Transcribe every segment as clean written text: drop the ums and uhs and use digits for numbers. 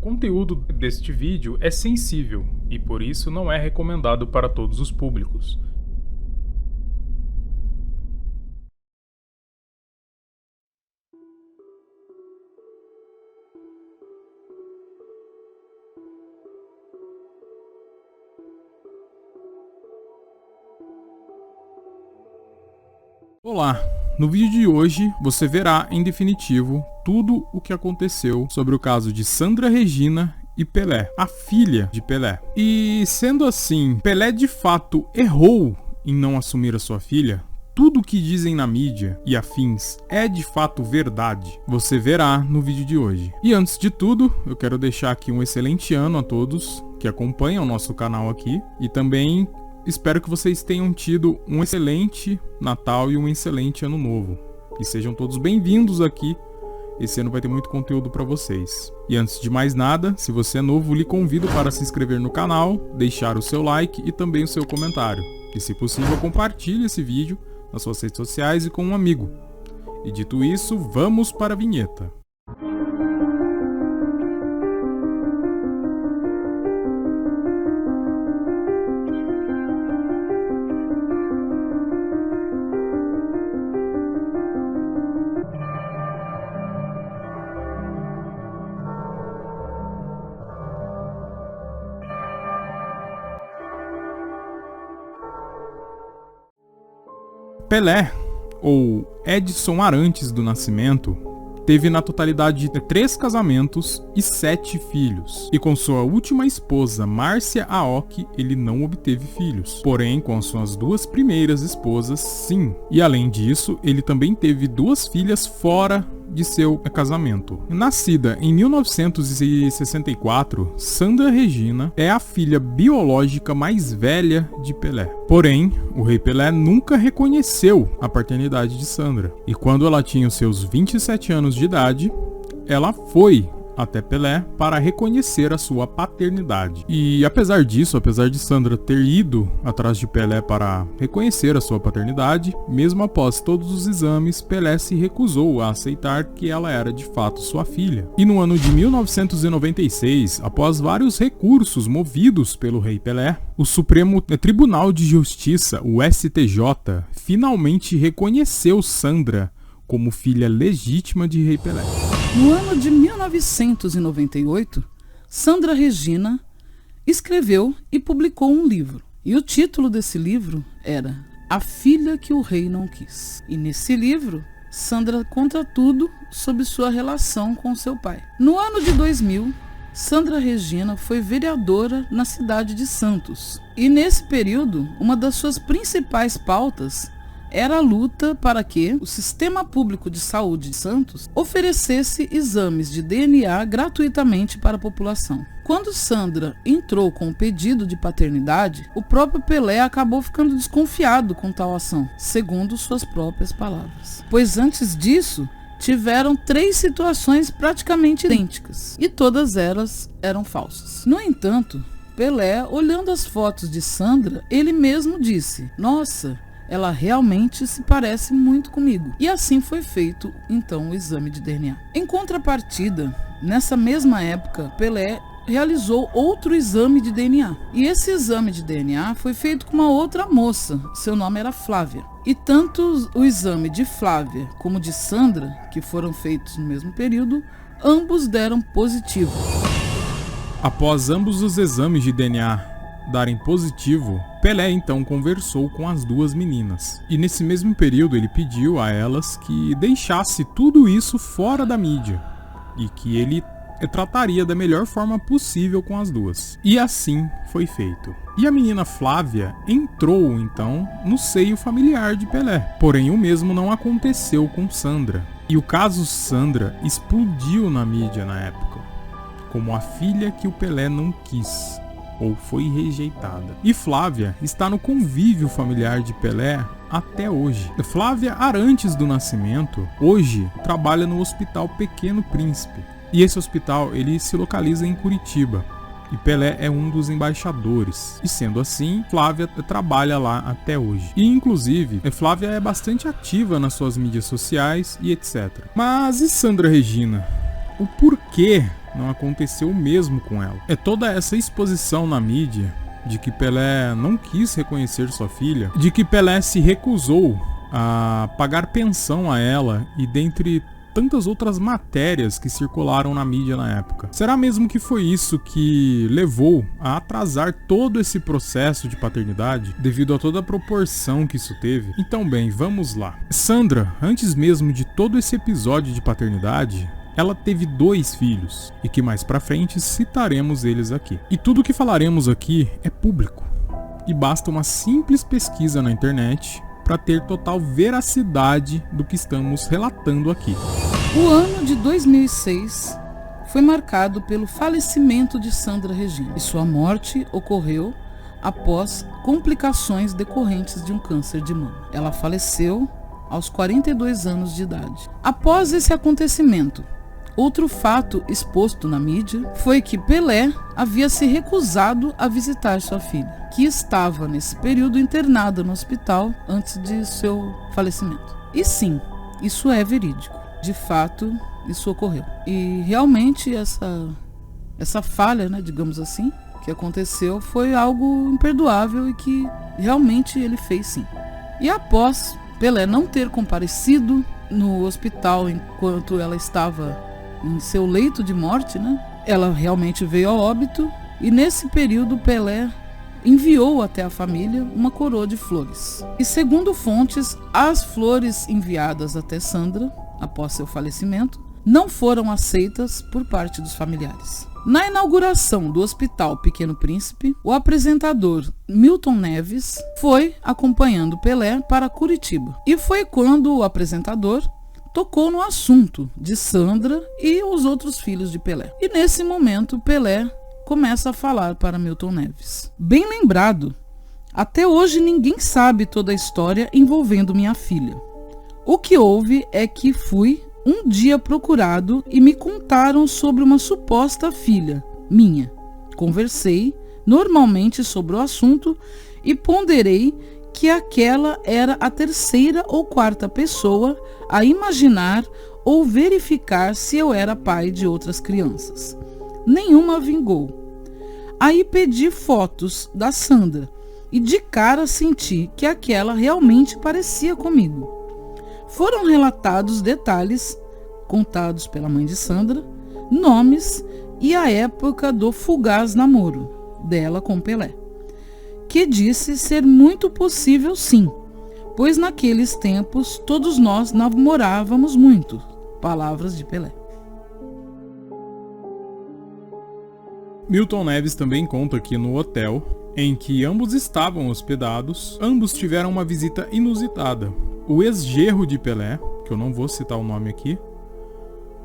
conteúdo deste vídeo é sensível e por isso não é recomendado para todos os públicos. Olá! No vídeo de hoje você verá em definitivo tudo o que aconteceu sobre o caso de Sandra Regina e Pelé, a filha de Pelé. E sendo assim, Pelé de fato errou em não assumir a sua filha? Tudo o que dizem na mídia e afins é de fato verdade? Você verá no vídeo de hoje. E antes de tudo, eu quero deixar aqui um excelente ano a todos que acompanham o nosso canal aqui e também espero que vocês tenham tido um excelente Natal e um excelente Ano Novo. E sejam todos bem-vindos aqui. Esse ano vai ter muito conteúdo para vocês. E antes de mais nada, se você é novo, lhe convido para se inscrever no canal, deixar o seu like e também o seu comentário. E se possível, compartilhe esse vídeo nas suas redes sociais e com um amigo. E dito isso, vamos para a vinheta. Pelé, ou Edson Arantes do Nascimento, teve na totalidade 3 casamentos e 7 filhos. E com sua última esposa, Márcia Aoki, ele não obteve filhos. Porém, com as suas 2 primeiras esposas, sim. E além disso, ele também teve 2 filhas fora de seu casamento. Nascida em 1964, Sandra Regina é a filha biológica mais velha de Pelé. Porém, o rei Pelé nunca reconheceu a paternidade de Sandra. E quando ela tinha os seus 27 anos de idade, ela foi até Pelé para reconhecer a sua paternidade. E apesar disso, apesar de Sandra ter ido atrás de Pelé para reconhecer a sua paternidade, mesmo após todos os exames, Pelé se recusou a aceitar que ela era de fato sua filha. E no ano de 1996, após vários recursos movidos pelo rei Pelé, o Supremo Tribunal de Justiça, o STJ, finalmente reconheceu Sandra como filha legítima de rei Pelé. No ano de 1998, Sandra Regina escreveu e publicou um livro. E o título desse livro era A Filha que o Rei Não Quis. E nesse livro, Sandra conta tudo sobre sua relação com seu pai. No ano de 2000, Sandra Regina foi vereadora na cidade de Santos. E nesse período, uma das suas principais pautas era a luta para que o Sistema Público de Saúde de Santos oferecesse exames de DNA gratuitamente para a população. Quando Sandra entrou com o pedido de paternidade, o próprio Pelé acabou ficando desconfiado com tal ação, segundo suas próprias palavras. Pois antes disso, tiveram 3 situações praticamente idênticas, e todas elas eram falsas. No entanto, Pelé, olhando as fotos de Sandra, ele mesmo disse: "Nossa, ela realmente se parece muito comigo." E assim foi feito, então, o exame de DNA. Em contrapartida, nessa mesma época, Pelé realizou outro exame de DNA. E esse exame de DNA foi feito com uma outra moça, seu nome era Flávia. E tanto o exame de Flávia como de Sandra, que foram feitos no mesmo período, ambos deram positivo. Após ambos os exames de DNA darem positivo, Pelé então conversou com as 2 meninas. E nesse mesmo período ele pediu a elas que deixasse tudo isso fora da mídia e que ele trataria da melhor forma possível com as 2. E assim foi feito. E a menina Flávia entrou então no seio familiar de Pelé. Porém o mesmo não aconteceu com Sandra. E o caso Sandra explodiu na mídia na época, como a filha que o Pelé não quis ou foi rejeitada. E Flávia está no convívio familiar de Pelé até hoje. Flávia Arantes do Nascimento hoje trabalha no Hospital Pequeno Príncipe. E esse hospital ele se localiza em Curitiba. E Pelé é um dos embaixadores. E sendo assim, Flávia trabalha lá até hoje. E inclusive, Flávia é bastante ativa nas suas mídias sociais e etc. Mas e Sandra Regina? O porquê não aconteceu o mesmo com ela. É toda essa exposição na mídia de que Pelé não quis reconhecer sua filha, de que Pelé se recusou a pagar pensão a ela e dentre tantas outras matérias que circularam na mídia na época. Será mesmo que foi isso que levou a atrasar todo esse processo de paternidade, devido a toda a proporção que isso teve? Então bem, vamos lá. Sandra, antes mesmo de todo esse episódio de paternidade, ela teve 2 filhos, e que mais pra frente citaremos eles aqui. E tudo que falaremos aqui é público, e basta uma simples pesquisa na internet para ter total veracidade do que estamos relatando aqui. O ano de 2006 foi marcado pelo falecimento de Sandra Regina, e sua morte ocorreu após complicações decorrentes de um câncer de mama. Ela faleceu aos 42 anos de idade. Após esse acontecimento, outro fato exposto na mídia foi que Pelé havia se recusado a visitar sua filha, que estava nesse período internada no hospital antes de seu falecimento. E sim, isso é verídico. De fato, isso ocorreu. E realmente essa falha, digamos assim, que aconteceu foi algo imperdoável e que realmente ele fez sim. E após Pelé não ter comparecido no hospital enquanto ela estava em seu leito de morte, ela realmente veio a óbito, e nesse período Pelé enviou até a família uma coroa de flores. E segundo fontes, as flores enviadas até Sandra, após seu falecimento, não foram aceitas por parte dos familiares. Na inauguração do Hospital Pequeno Príncipe, o apresentador Milton Neves foi acompanhando Pelé para Curitiba. E foi quando o apresentador tocou no assunto de Sandra e os outros filhos de Pelé. E nesse momento, Pelé começa a falar para Milton Neves. Bem lembrado, até hoje ninguém sabe toda a história envolvendo minha filha. O que houve é que fui um dia procurado e me contaram sobre uma suposta filha minha. Conversei normalmente sobre o assunto e ponderei que aquela era a 3ª ou 4ª pessoa a imaginar ou verificar se eu era pai de outras crianças. Nenhuma vingou. Aí pedi fotos da Sandra e de cara senti que aquela realmente parecia comigo. Foram relatados detalhes contados pela mãe de Sandra, nomes e a época do fugaz namoro dela com Pelé, que disse ser muito possível sim, pois naqueles tempos todos nós namorávamos muito. Palavras de Pelé. Milton Neves também conta que no hotel em que ambos estavam hospedados, ambos tiveram uma visita inusitada. O ex-genro de Pelé, que eu não vou citar o nome aqui,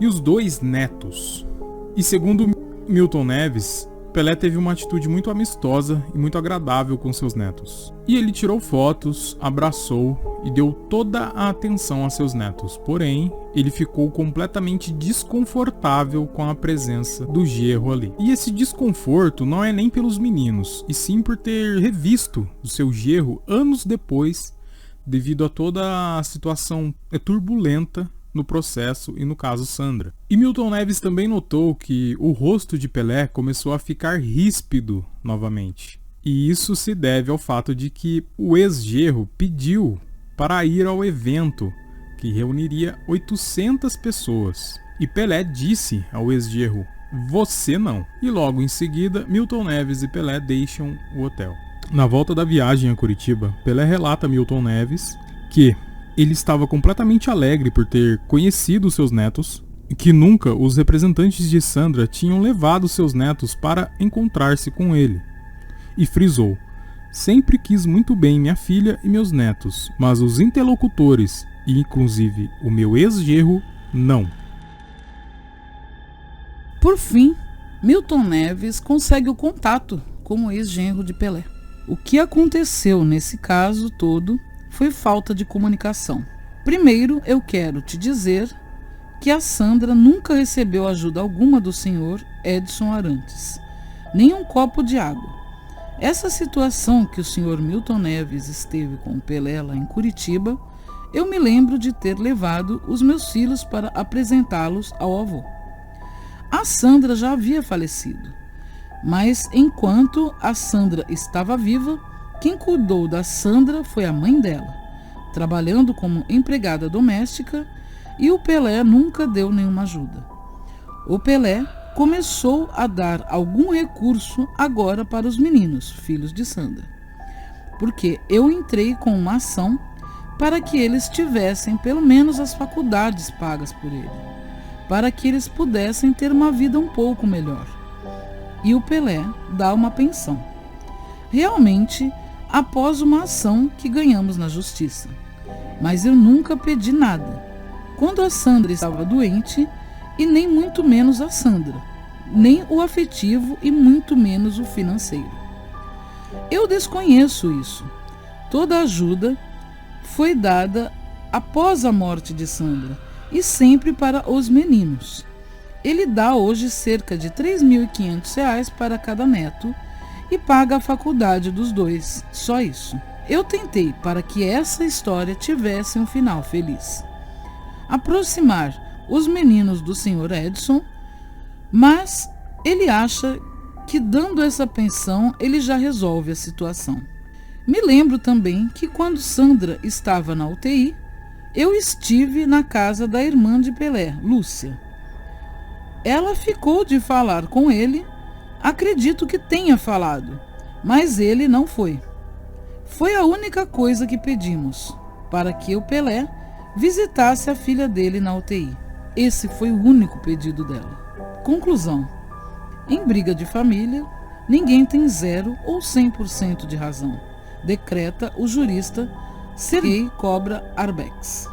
e os 2 netos. E segundo Milton Neves, Pelé teve uma atitude muito amistosa e muito agradável com seus netos. E ele tirou fotos, abraçou e deu toda a atenção a seus netos. Porém, ele ficou completamente desconfortável com a presença do genro ali. E esse desconforto não é nem pelos meninos, e sim por ter revisto o seu genro anos depois, devido a toda a situação turbulenta no processo e no caso Sandra. E Milton Neves também notou que o rosto de Pelé começou a ficar ríspido novamente. E isso se deve ao fato de que o ex-genro pediu para ir ao evento que reuniria 800 pessoas. E Pelé disse ao ex-genro: "Você não". E logo em seguida, Milton Neves e Pelé deixam o hotel. Na volta da viagem a Curitiba, Pelé relata a Milton Neves que ele estava completamente alegre por ter conhecido seus netos, e que nunca os representantes de Sandra tinham levado seus netos para encontrar-se com ele. E frisou: "Sempre quis muito bem minha filha e meus netos, mas os interlocutores, e inclusive o meu ex-genro, não". Por fim, Milton Neves consegue o contato com o ex-genro de Pelé. O que aconteceu nesse caso todo foi falta de comunicação. Primeiro, eu quero te dizer que a Sandra nunca recebeu ajuda alguma do senhor Edson Arantes, nem um copo de água. Essa situação que o senhor Milton Neves esteve com o Pelé lá em Curitiba, eu me lembro de ter levado os meus filhos para apresentá-los ao avô. A A Sandra já havia falecido, mas enquanto a Sandra estava viva, quem cuidou da Sandra foi a mãe dela, trabalhando como empregada doméstica, e o Pelé nunca deu nenhuma ajuda. O Pelé começou a dar algum recurso agora para os meninos, filhos de Sandra, porque eu entrei com uma ação para que eles tivessem pelo menos as faculdades pagas por ele, para que eles pudessem ter uma vida um pouco melhor. E o Pelé dá uma pensão. Realmente, após uma ação que ganhamos na justiça. Mas eu nunca pedi nada. Quando a Sandra estava doente, e nem muito menos a Sandra, nem o afetivo e muito menos o financeiro. Eu desconheço isso. Toda a ajuda foi dada após a morte de Sandra e sempre para os meninos. Ele dá hoje cerca de R$ 3.500 para cada neto e paga a faculdade dos dois, só isso. Eu tentei para que essa história tivesse um final feliz. Aproximar os meninos do Sr. Edson, mas ele acha que dando essa pensão ele já resolve a situação. Me lembro também que quando Sandra estava na UTI, eu estive na casa da irmã de Pelé, Lúcia. Ela ficou de falar com ele, acredito que tenha falado, mas ele não foi. Foi a única coisa que pedimos, para que o Pelé visitasse a filha dele na UTI. Esse foi o único pedido dela. Conclusão: em briga de família, ninguém tem 0 ou 100% de razão, decreta o jurista Sergei Cobra Arbex.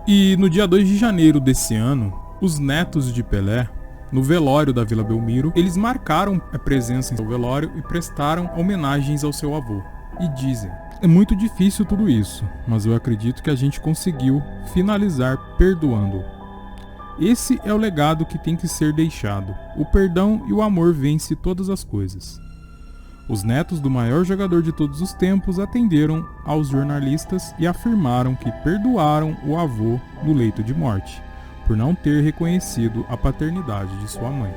E no dia 2 de janeiro desse ano, os netos de Pelé, no velório da Vila Belmiro, eles marcaram a presença em seu velório e prestaram homenagens ao seu avô. E dizem: é muito difícil tudo isso, mas eu acredito que a gente conseguiu finalizar perdoando. Esse é o legado que tem que ser deixado. O perdão e o amor vencem todas as coisas. Os netos do maior jogador de todos os tempos atenderam aos jornalistas e afirmaram que perdoaram o avô no leito de morte, por não ter reconhecido a paternidade de sua mãe.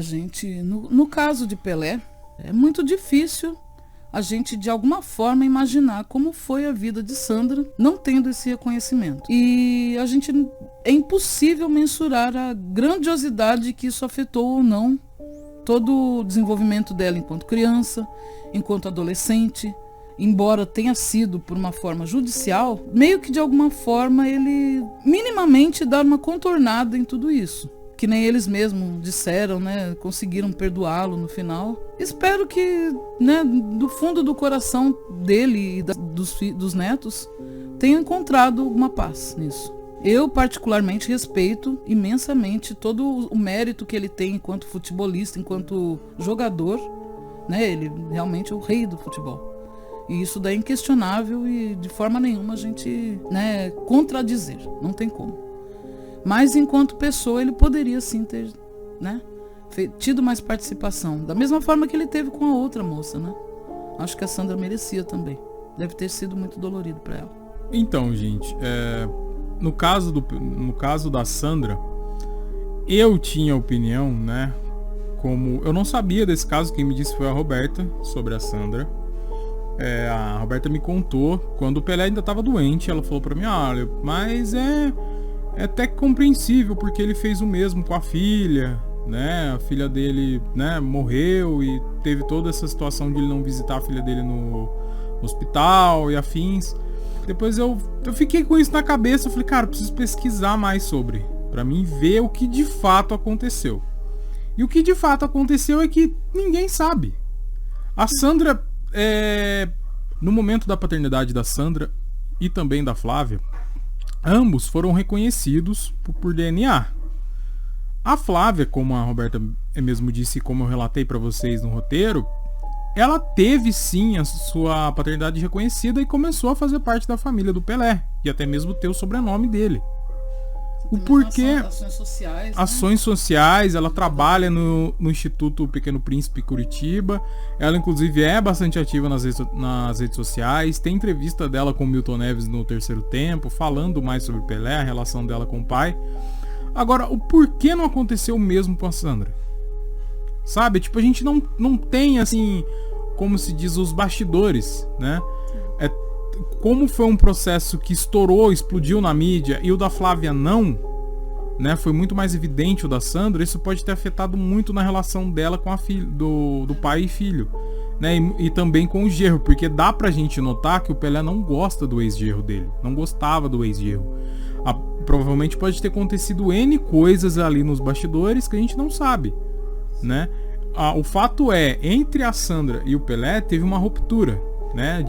Gente, no caso de Pelé, é muito difícil a gente de alguma forma imaginar como foi a vida de Sandra não tendo esse reconhecimento. E é impossível mensurar a grandiosidade que isso afetou ou não todo o desenvolvimento dela enquanto criança, enquanto adolescente. Embora tenha sido por uma forma judicial, meio que de alguma forma ele minimamente dá uma contornada em tudo isso. Que nem eles mesmos disseram, né? Conseguiram perdoá-lo no final. Espero que, né, do fundo do coração dele e dos netos, tenham encontrado uma paz nisso. Eu particularmente respeito imensamente todo o mérito que ele tem enquanto futebolista, enquanto jogador, né? Ele realmente é o rei do futebol. E isso daí é inquestionável e de forma nenhuma a gente, né, contradizer. Não tem como. Mas enquanto pessoa ele poderia sim ter, né, tido mais participação. Da mesma forma que ele teve com a outra moça, né? Acho que a Sandra merecia também. Deve ter sido muito dolorido para ela. Então, gente, no caso da Sandra, eu tinha opinião, né? Como eu não sabia desse caso, quem me disse foi a Roberta sobre a Sandra. A Roberta me contou quando o Pelé ainda estava doente. Ela falou para mim: olha, mas é até compreensível, porque ele fez o mesmo com a filha, né? A filha dele, né, morreu e teve toda essa situação de ele não visitar a filha dele no hospital e afins. Depois eu fiquei com isso na cabeça. Eu falei: cara, eu preciso pesquisar mais sobre, pra mim ver o que de fato aconteceu. E o que de fato aconteceu é que ninguém sabe. A Sandra, no momento da paternidade da Sandra e também da Flávia, ambos foram reconhecidos por DNA. A Flávia, como a Roberta mesmo disse, como eu relatei para vocês no roteiro, ela teve sim a sua paternidade reconhecida e começou a fazer parte da família do Pelé, e até mesmo ter o sobrenome dele. o porquê... Ações sociais. Ações sociais, ela trabalha no Instituto Pequeno Príncipe Curitiba. Ela, inclusive, é bastante ativa nas redes sociais. Tem entrevista dela com o Milton Neves no Terceiro Tempo, falando mais sobre Pelé, a relação dela com o pai. Agora, o porquê não aconteceu o mesmo com a Sandra? Sabe? Tipo, a gente não tem, assim, como se diz, os bastidores, né? Como foi um processo que estourou, explodiu na mídia, e o da Flávia não, né? Foi muito mais evidente o da Sandra. Isso pode ter afetado muito na relação dela com a filha, do pai e filho, né? E também com o genro, porque dá pra gente notar que o Pelé não gosta do ex-genro dele, não gostava do ex-genro. Provavelmente pode ter acontecido N coisas ali nos bastidores que a gente não sabe, né? O fato é, entre a Sandra e o Pelé teve uma ruptura, né?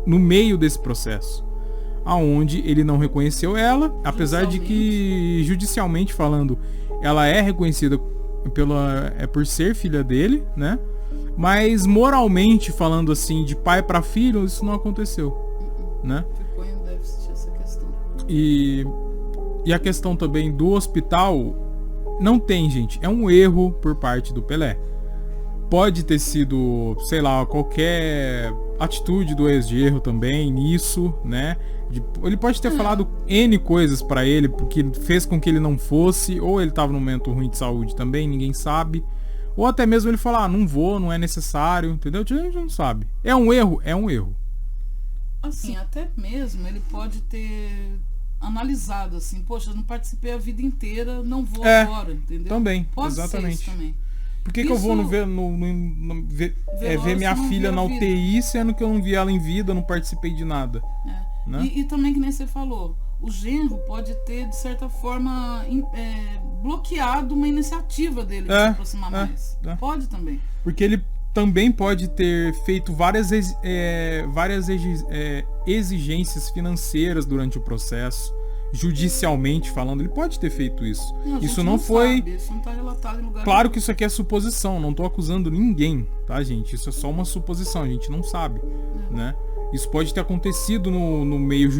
No meio desse processo, aonde ele não reconheceu ela, apesar de que, judicialmente falando, ela é reconhecida por ser filha dele, né? Mas moralmente falando, assim, de pai para filho, isso não aconteceu, né? Ficou em déficit essa questão. E a questão também do hospital, não tem, gente, é um erro por parte do Pelé. Pode ter sido, sei lá, qualquer atitude do ex-genro também nisso, né? Ele pode ter falado N coisas pra ele, porque fez com que ele não fosse, ou ele tava num momento ruim de saúde também, ninguém sabe. Ou até mesmo ele falar, não vou, não é necessário, entendeu? A gente não sabe. É um erro? É um erro. Assim, até mesmo ele pode ter analisado assim, poxa, eu não participei a vida inteira, não vou agora, entendeu? Também, pode exatamente. Ser isso também. Por que eu vou ver minha filha na UTI, sendo que eu não vi ela em vida, não participei de nada? Né? E também, que nem você falou, o genro pode ter, de certa forma, bloqueado uma iniciativa dele de se aproximar mais. Pode também. Porque ele também pode ter feito várias exigências financeiras durante o processo. Judicialmente falando, ele pode ter feito isso. Isso não foi. Sabe, isso não tá relatado em lugar claro nenhum. Que isso aqui é suposição, não tô acusando ninguém, tá, gente? Isso é só uma suposição, a gente não sabe, né? Isso pode ter acontecido no meio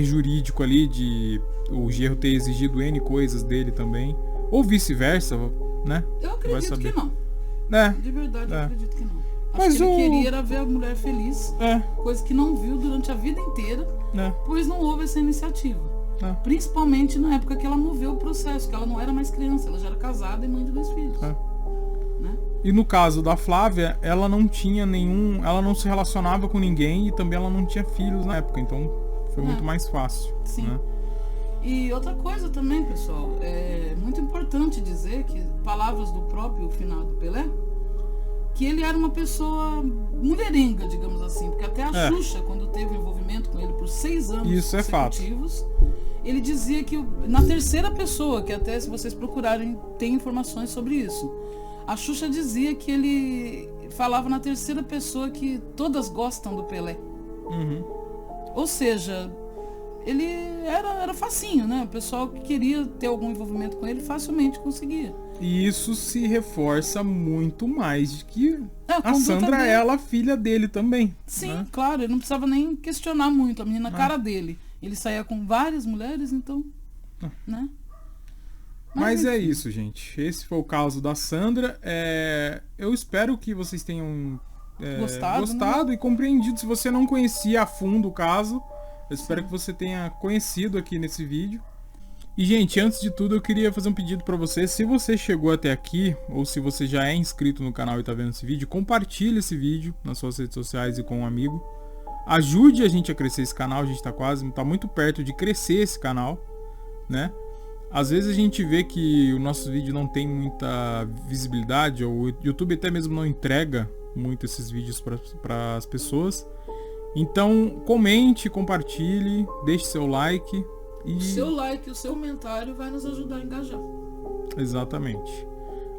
jurídico ali, de o genro ter exigido N coisas dele também, ou vice-versa, né? Eu acredito que não. De verdade, eu acredito que não. Mas que ele queria era ver a mulher feliz, coisa que não viu durante a vida inteira, pois não houve essa iniciativa. Principalmente na época que ela moveu o processo, que ela não era mais criança, ela já era casada e mãe de 2 filhos. Né? E no caso da Flávia, ela não tinha ela não se relacionava com ninguém e também ela não tinha filhos na época, então foi muito mais fácil. Sim. Né? E outra coisa também, pessoal, é muito importante dizer que, palavras do próprio finado Pelé, que ele era uma pessoa mulherenga, digamos assim, porque até a Xuxa, quando teve um envolvimento com ele por 6 anos isso consecutivos, ele dizia que, na terceira pessoa, que até se vocês procurarem tem informações sobre isso, a Xuxa dizia que ele falava na terceira pessoa que todas gostam do Pelé. Ou seja, ele era facinho, né? O pessoal que queria ter algum envolvimento com ele facilmente conseguia. E isso se reforça muito mais de que a Sandra é a filha dele também. Sim, né? Claro, ele não precisava nem questionar muito, a menina cara dele. Ele saía com várias mulheres, então, né? Mas é isso, gente. Esse foi o caso da Sandra. Eu espero que vocês tenham gostado, né? E compreendido. Se você não conhecia a fundo o caso, eu espero que você tenha conhecido aqui nesse vídeo. E, gente, antes de tudo, eu queria fazer um pedido para você. Se você chegou até aqui, ou se você já é inscrito no canal e está vendo esse vídeo, compartilhe esse vídeo nas suas redes sociais e com um amigo. Ajude a gente a crescer esse canal. A gente está muito perto de crescer esse canal, né? Às vezes a gente vê que o nosso vídeo não tem muita visibilidade, ou o YouTube até mesmo não entrega muito esses vídeos para as pessoas. Então, comente, compartilhe, deixe seu like. O seu like, o seu comentário vai nos ajudar a engajar. Exatamente.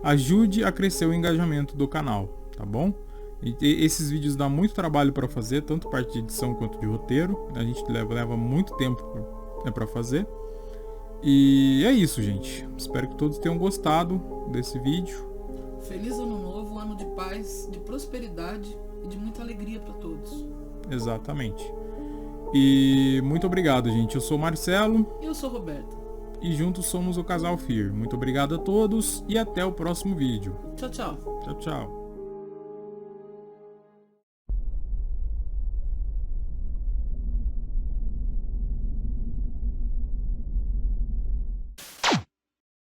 Ajude a crescer o engajamento do canal, tá bom? E esses vídeos dão muito trabalho para fazer, tanto parte de edição quanto de roteiro. A gente leva muito tempo para fazer. E é isso, gente. Espero que todos tenham gostado desse vídeo. Feliz ano novo, um ano de paz, de prosperidade e de muita alegria para todos. Exatamente. E muito obrigado, gente. Eu sou o Marcelo. E eu sou o Roberto. e juntos somos o Casal FIR. Muito obrigado a todos e até o próximo vídeo. Tchau, tchau. Tchau, tchau.